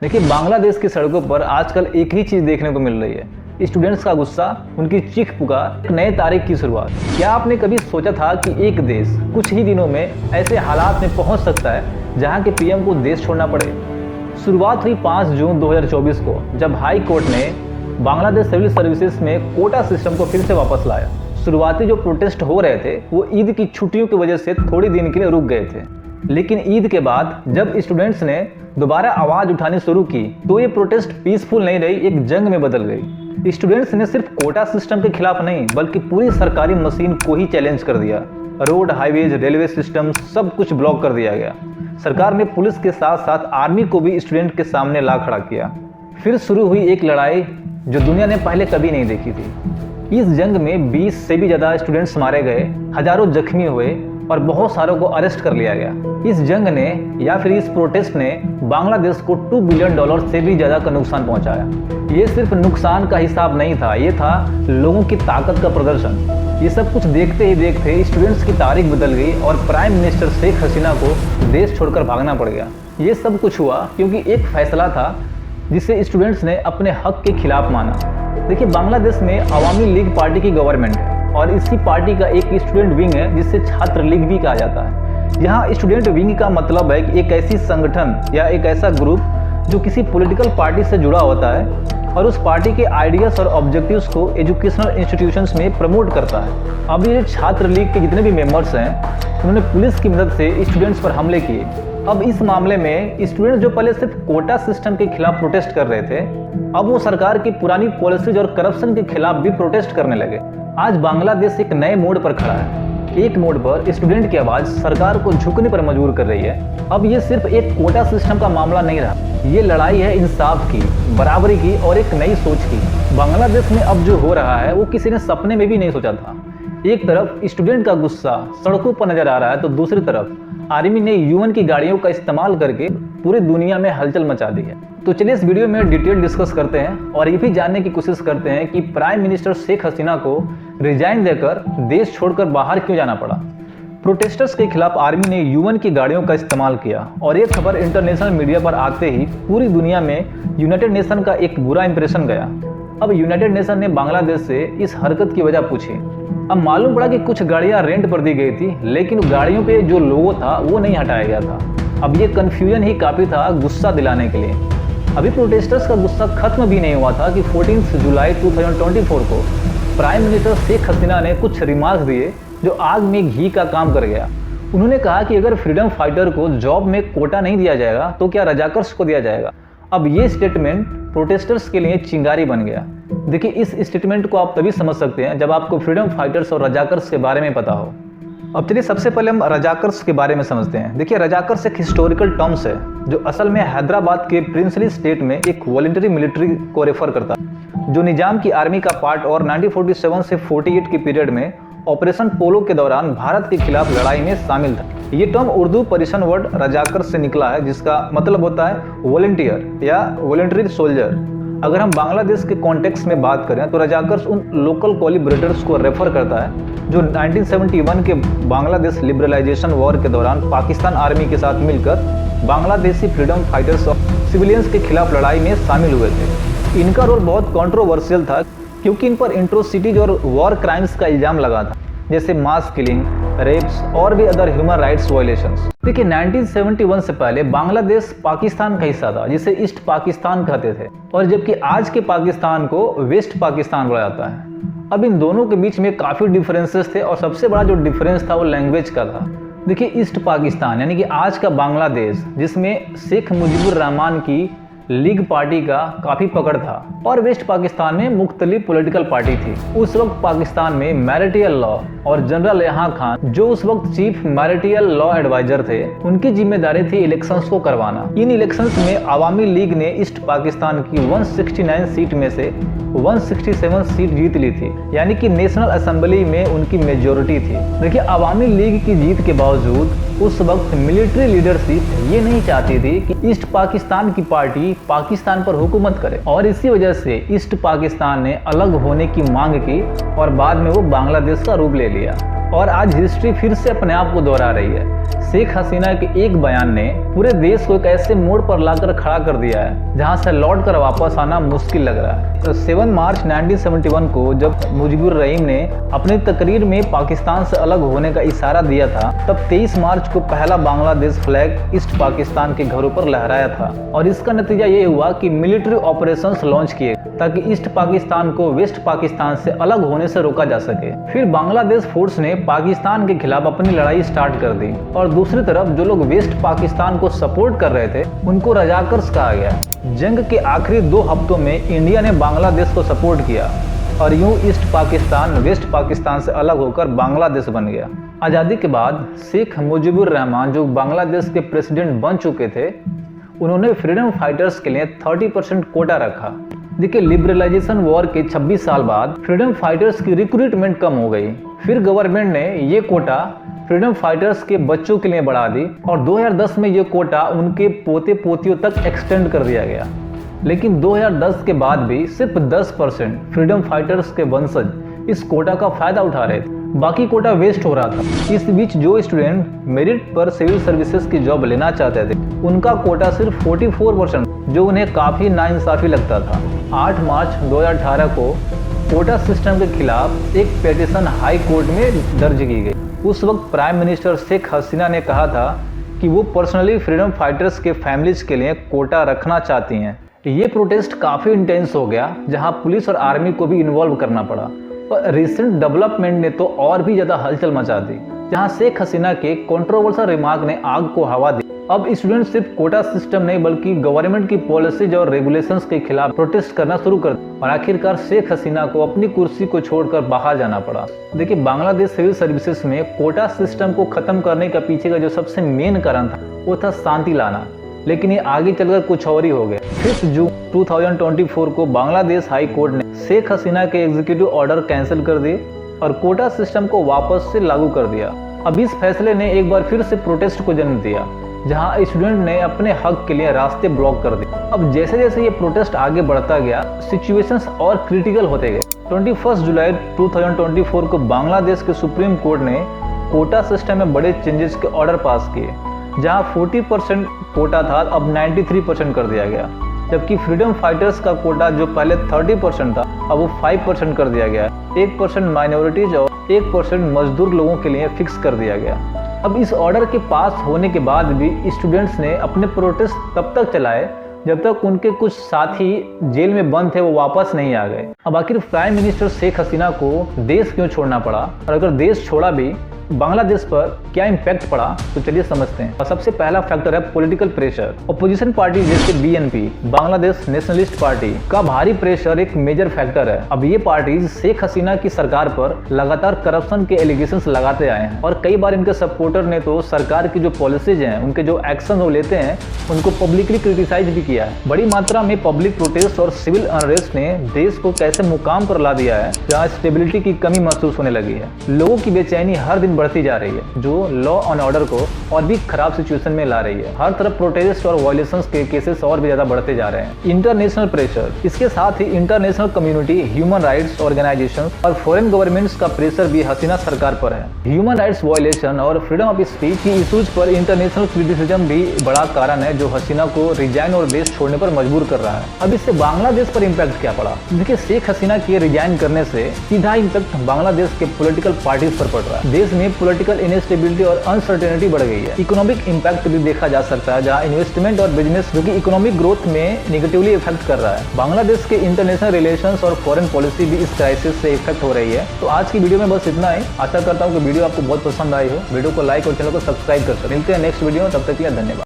देखिए, बांग्लादेश की सड़कों पर आजकल एक ही चीज़ देखने को मिल रही है, स्टूडेंट्स का गुस्सा, उनकी चीख पुकार, एक नए तारीख की शुरुआत। क्या आपने कभी सोचा था कि एक देश कुछ ही दिनों में ऐसे हालात में पहुंच सकता है जहां के पीएम को देश छोड़ना पड़े? शुरुआत हुई 5 जून 2024 को, जब हाई कोर्ट ने बांग्लादेश सिविल सर्विसेज में कोटा सिस्टम को फिर से वापस लाया। शुरुआती जो प्रोटेस्ट हो रहे थे वो ईद की छुट्टियों की वजह से थोड़ी दिन के लिए रुक गए थे, लेकिन ईद के बाद जब स्टूडेंट्स ने दोबारा आवाज उठानी शुरू की तो ये प्रोटेस्ट पीसफुल नहीं रही, एक जंग में बदल गई। स्टूडेंट्स ने सिर्फ कोटा सिस्टम के खिलाफ नहीं बल्कि पूरी सरकारी मशीन को ही चैलेंज कर दिया। रोड, हाईवेज, रेलवे सिस्टम सब कुछ ब्लॉक कर दिया गया। सरकार ने पुलिस के साथ साथ आर्मी को भी स्टूडेंट के सामने ला खड़ा किया। फिर शुरू हुई एक लड़ाई जो दुनिया ने पहले कभी नहीं देखी थी। इस जंग में 20 से भी ज्यादा स्टूडेंट्स मारे गए, हजारों जख्मी हुए और बहुत सारों को अरेस्ट कर लिया गया। इस जंग ने या फिर इस प्रोटेस्ट ने बांग्लादेश को $2 बिलियन से भी ज्यादा का नुकसान पहुंचाया। ये सिर्फ नुकसान का हिसाब नहीं था, ये था लोगों की ताकत का प्रदर्शन। ये सब कुछ देखते ही देखते स्टूडेंट्स की तारीख बदल गई और प्राइम मिनिस्टर शेख हसीना को देश छोड़कर भागना पड़ गया। ये सब कुछ हुआ क्योंकि एक फैसला था जिसे स्टूडेंट्स ने अपने हक के खिलाफ माना। देखिए, बांग्लादेश में अवामी लीग पार्टी की गवर्नमेंट है और इसी पार्टी का एक स्टूडेंट विंग है जिसे छात्र लीग भी कहा जाता है। यहाँ स्टूडेंट विंग का मतलब है कि एक ऐसी संगठन या एक ऐसा ग्रुप जो किसी पॉलिटिकल पार्टी से जुड़ा होता है और उस पार्टी के आइडियाज और ऑब्जेक्टिव्स को एजुकेशनल इंस्टीट्यूशंस में प्रमोट करता है। अब ये छात्र लीग के जितने भी मेंबर्स हैं उन्होंने पुलिस की मदद से स्टूडेंट्स पर हमले किए। अब इस मामले में स्टूडेंट जो पहले सिर्फ कोटा सिस्टम के खिलाफ प्रोटेस्ट कर रहे थे, अब वो सरकार की पुरानी पॉलिसीज और करप्शन के खिलाफ भी प्रोटेस्ट करने लगे। आज बांग्लादेश एक नए मोड़ पर खड़ा है। एक मोड़ पर स्टूडेंट की आवाज सरकार को झुकने पर मजबूर कर रही है। अब ये सिर्फ एक कोटा सिस्टम का मामला नहीं रहा, ये लड़ाई है इंसाफ की, बराबरी की और एक नई सोच की। बांग्लादेश में अब जो हो रहा है वो किसी ने सपने में भी नहीं सोचा था। एक तरफ स्टूडेंट का गुस्सा सड़कों पर नजर आ रहा है तो दूसरी तरफ आर्मी ने यूएन की गाड़ियों का इस्तेमाल करके पूरी दुनिया में हलचल मचा दी है। तो चलिए इस वीडियो में डिटेल डिस्कस करते हैं और ये भी जानने की कोशिश करते हैं कि प्राइम मिनिस्टर शेख हसीना को रिजाइन देकर देश छोड़कर बाहर क्यों जाना पड़ा। प्रोटेस्टर्स के खिलाफ आर्मी ने यूएन की गाड़ियों का इस्तेमाल किया और ये खबर इंटरनेशनल मीडिया पर आते ही पूरी दुनिया में यूनाइटेड नेशन का एक बुरा इंप्रेशन गया। अब यूनाइटेड नेशन ने बांग्लादेश से इस हरकत की वजह पूछी। अब मालूम पड़ा कि कुछ गाड़ियां रेंट पर दी गई थी, लेकिन गाड़ियों पे जो लोगो था वो नहीं हटाया गया था। अब ये कंफ्यूजन ही काफी था गुस्सा दिलाने के लिए। अभी प्रोटेस्टर्स का गुस्सा खत्म भी नहीं हुआ था कि 14 जुलाई 2024 को प्राइम मिनिस्टर शेख हसीना ने कुछ रिमार्क्स दिए जो आग में घी का काम कर गया। उन्होंने कहा कि अगर फ्रीडम फाइटर को जॉब में कोटा नहीं दिया जाएगा तो क्या रजाकर्स को दिया जाएगा। अब ये स्टेटमेंट प्रोटेस्टर्स के लिए चिंगारी बन गया। देखिए, इस स्टेटमेंट को आप तभी समझ सकते हैं जब आपको फ्रीडम फाइटर्स और रजाकर्स के बारे में पता हो। अब चलिए सबसे पहले हम रजाकर्स के बारे में समझते हैं। देखिए, रजाकर्स एक हिस्टोरिकल टर्म्स है जो असल में हैदराबाद के प्रिंसली स्टेट में एक वॉलंटरी मिलिट्री को रेफर करता है जो निजाम की आर्मी का पार्ट और 1947 से 48 के पीरियड में ऑपरेशन पोलो के दौरान भारत के खिलाफ लड़ाई में शामिल था। ये टर्म उर्दू पर्शियन वर्ड रजाकर से निकला है जिसका मतलब होता है वॉलंटियर या वॉलंटरी सोल्जर। अगर हम बांग्लादेश के कॉन्टेक्स्ट में बात करें तो रजाकर्स उन लोकल कोलिब्रेटर्स को रेफर करता है जो 1971 के बांग्लादेश लिबरलाइजेशन वॉर के दौरान पाकिस्तान आर्मी के साथ मिलकर बांग्लादेशी फ्रीडम फाइटर्स और सिविलियंस के खिलाफ लड़ाई में शामिल हुए थे। इनका रोल बहुत कंट्रोवर्शियल था क्योंकि इन पर इंट्रोसिटीज और वॉर क्राइम्स का इल्जाम लगा था, जैसे मास किलिंग, रेप्स और भी अदर ह्यूमन राइट्स वायलेशंस। देखिए, 1971 से पहले बांग्लादेश पाकिस्तान का हिस्सा था जिसे ईस्ट पाकिस्तान कहते थे, और जबकि आज के पाकिस्तान को वेस्ट पाकिस्तान बोला जाता है। अब इन दोनों के बीच में काफी डिफरेंसेस थे और सबसे बड़ा जो डिफरेंस था वो लैंग्वेज का था। देखिए, ईस्ट पाकिस्तान यानी कि आज का बांग्लादेश, जिसमें शेख मुजीबुर रहमान की लीग पार्टी का काफी पकड़ था, और वेस्ट पाकिस्तान में मुख्तलिफ पॉलिटिकल पार्टी थी। उस वक्त पाकिस्तान में मैरिटियल लॉ और जनरल यहाँ खान, जो उस वक्त चीफ मैरिटियल लॉ एडवाइजर थे, उनकी जिम्मेदारी थी इलेक्शंस को करवाना। इन इलेक्शंस में अवामी लीग ने ईस्ट पाकिस्तान की 169 सीट में से 167 सीट जीत ली थी, यानी कि नेशनल असेंबली में उनकी मेजोरिटी थी। देखिए, अवामी लीग की जीत के बावजूद उस वक्त मिलिट्री लीडरशिप ये नहीं चाहती थी कि ईस्ट पाकिस्तान की पार्टी पाकिस्तान पर हुकूमत करे, और इसी वजह से ईस्ट पाकिस्तान ने अलग होने की मांग की और बाद में वो बांग्लादेश का रूप ले लिया। और आज हिस्ट्री फिर से अपने आप को दोहरा रही है। शेख हसीना के एक बयान ने पूरे देश को एक ऐसे मोड़ पर लाकर खड़ा कर दिया है जहां से लौट कर वापस आना मुश्किल लग रहा है। तो 7 मार्च 1971 को जब मुजीबुर रहीम ने अपनी तकरीर में पाकिस्तान से अलग होने का इशारा दिया था, तब 23 मार्च को पहला बांग्लादेश फ्लैग ईस्ट पाकिस्तान के घरों पर लहराया था और इसका नतीजा ये हुआ कि मिलिट्री ऑपरेशंस लॉन्च किए ताकि ईस्ट पाकिस्तान को वेस्ट पाकिस्तान से अलग होने से रोका जा सके। फिर बांग्लादेश फोर्स ने पाकिस्तान के खिलाफ अपनी लड़ाई स्टार्ट कर दी और दूसरी तरफ जो लोग वेस्ट पाकिस्तान को सपोर्ट कर रहे थे उनको रजाकर्स कहा गया। जंग के आखिरी 2 हफ्तों में इंडिया ने बांग्लादेश को सपोर्ट किया और यूं ईस्ट पाकिस्तान वेस्ट पाकिस्तान से अलग होकर बांग्लादेश बन गया। आज़ादी के बाद शेख मुजीबुर रहमान जो बांग्लादेश के प्रेसिडेंट बन चुके थे, उन्होंने फ्रीडम फाइटर्स के लिए 30% कोटा रखा। देखिए, लिबरलाइजेशन वॉर के 26 साल बाद फ्रीडम फाइटर्स की रिक्रूटमेंट कम हो गई। फिर गवर्नमेंट ने ये कोटा फ्रीडम फाइटर्स के बच्चों के लिए बढ़ा दी और 2010 में ये कोटा उनके पोते पोतियों तक एक्सटेंड कर दिया गया। लेकिन 2010 के बाद भी सिर्फ 10% फ्रीडम फाइटर्स के वंशज इस कोटा का फायदा उठा रहे थे, बाकी कोटा वेस्ट हो रहा था। इस बीच जो स्टूडेंट मेरिट पर सिविल सर्विसेज की जॉब लेना चाहते थे, उनका कोटा सिर्फ 44%, जो उन्हें काफ़ी नाइंसाफ़ी लगता था। 8 मार्च 2018 को कोटा सिस्टम के खिलाफ एक पिटीशन हाई कोर्ट में दर्ज की गई। उस वक्त प्राइम मिनिस्टर शेख हसीना ने कहा था कि वो पर्सनली फ्रीडम फाइटर्स के फैमिलीज के लिए कोटा रखना चाहती हैं। ये प्रोटेस्ट काफ़ी इंटेंस हो गया, जहां पुलिस और आर्मी को भी इन्वॉल्व करना पड़ा। और रिसेंट डेवलपमेंट ने तो और भी ज़्यादा हलचल मचा दी, जहां शेख हसीना के कंट्रोवर्शियल रिमार्क ने आग को हवा दी। अब स्टूडेंट सिर्फ कोटा सिस्टम नहीं बल्कि गवर्नमेंट की पॉलिसीज और रेगुलेशंस के खिलाफ प्रोटेस्ट करना शुरू कर दिया और आखिरकार शेख हसीना को अपनी कुर्सी को छोड़कर बाहर जाना पड़ा। देखिए, बांग्लादेश सिविल सर्विसेज में कोटा सिस्टम को खत्म करने का पीछे का जो सबसे मेन कारण था वो था शांति लाना, लेकिन ये आगे चलकर कुछ और ही हो गया। 5 जून 2024 को बांग्लादेश हाई कोर्ट ने शेख हसीना के एग्जीक्यूटिव ऑर्डर कैंसिल कर दिए और कोटा सिस्टम को वापस से लागू कर दिया। अब इस फैसले ने एक बार फिर से प्रोटेस्ट को जन्म दिया, जहां स्टूडेंट ने अपने हक के लिए रास्ते ब्लॉक कर दिए। अब जैसे जैसे ये प्रोटेस्ट आगे बढ़ता गया, सिचुएशंस और क्रिटिकल होते गए। 21 जुलाई 2024 को बांग्लादेश के सुप्रीम कोर्ट ने कोटा सिस्टम में बड़े चेंजेस के ऑर्डर पास किए, जहां 40% कोटा था अब 93% कर दिया गया, जबकि फ्रीडम फाइटर्स का कोटा जो पहले 30% था अब वो 5% कर दिया गया। 1% माइनॉरिटीज और 1% मजदूर लोगों के लिए फिक्स कर दिया गया। अब इस ऑर्डर के पास होने के बाद भी स्टूडेंट्स ने अपने प्रोटेस्ट तब तक चलाए जब तक उनके कुछ साथी जेल में बंद थे वो वापस नहीं आ गए। अब आखिर प्राइम मिनिस्टर शेख हसीना को देश क्यों छोड़ना पड़ा, और अगर देश छोड़ा भी बांग्लादेश पर क्या इम्पैक्ट पड़ा, तो चलिए समझते हैं। और सबसे पहला फैक्टर है पॉलिटिकल प्रेशर। अपोजिशन पार्टी जैसे बीएनपी, बांग्लादेश नेशनलिस्ट पार्टी का भारी प्रेशर एक मेजर फैक्टर है। अब ये पार्टी शेख हसीना की सरकार पर लगातार करप्शन के एलिगेशंस लगाते आए हैं और कई बार इनके सपोर्टर ने तो सरकार की जो पॉलिसीज हैं, उनके जो एक्शन वो लेते हैं, उनको पब्लिकली क्रिटिसाइज भी किया है। बड़ी मात्रा में पब्लिक प्रोटेस्ट और सिविल अनरेस्ट ने देश को कैसे मुकाम पर ला दिया है जहाँ स्टेबिलिटी की कमी महसूस होने लगी है। लोगों की बेचैनी हर दिन बढ़ती जा रही है, जो लॉ एंड ऑर्डर को और भी खराब सिचुएशन में ला रही है। हर तरफ प्रोटेस्ट और वायलेशंस के केसेस और भी ज्यादा बढ़ते जा रहे हैं। इंटरनेशनल प्रेशर, इसके साथ ही international community, human rights organisation और फॉरेन गवर्नमेंट्स का प्रेशर भी हसीना सरकार पर है। ह्यूमन राइट्स वायलेशन और फ्रीडम ऑफ स्पीच की इशूज पर इंटरनेशनल क्रिटिसिज्म भी बड़ा कारण है जो हसीना को रिजाइन और देश छोड़ने पर मजबूर कर रहा है। अब इससे बांग्लादेश पर इम्पैक्ट क्या पड़ा? देखिए, शेख हसीना के रिजाइन करने से सीधा इम्पैक्ट बांग्लादेश के पॉलिटिकल पार्टीज पर पड़ रहा है। देश में पॉलिटिकल इनस्टेबिलिटी और अनसर्टेनिटी बढ़ गई है। इकोनॉमिक इंपैक्ट भी देखा जा सकता है, जहां इन्वेस्टमेंट और बिजनेस जो कि इकोनॉमिक ग्रोथ में नेगेटिवली इफेक्ट कर रहा है। बांग्लादेश के इंटरनेशनल रिलेशंस और फॉरेन पॉलिसी भी इस क्राइसिस से इफेक्ट हो रही है। तो आज की वीडियो में बस इतना ही। आशा करता हूँ कि वीडियो आपको बहुत पसंद आई हो। वीडियो को लाइक और चैनल को सब्सक्राइब कर सकते। मिलते हैं नेक्स्ट वीडियो में, तब तक के लिए धन्यवाद।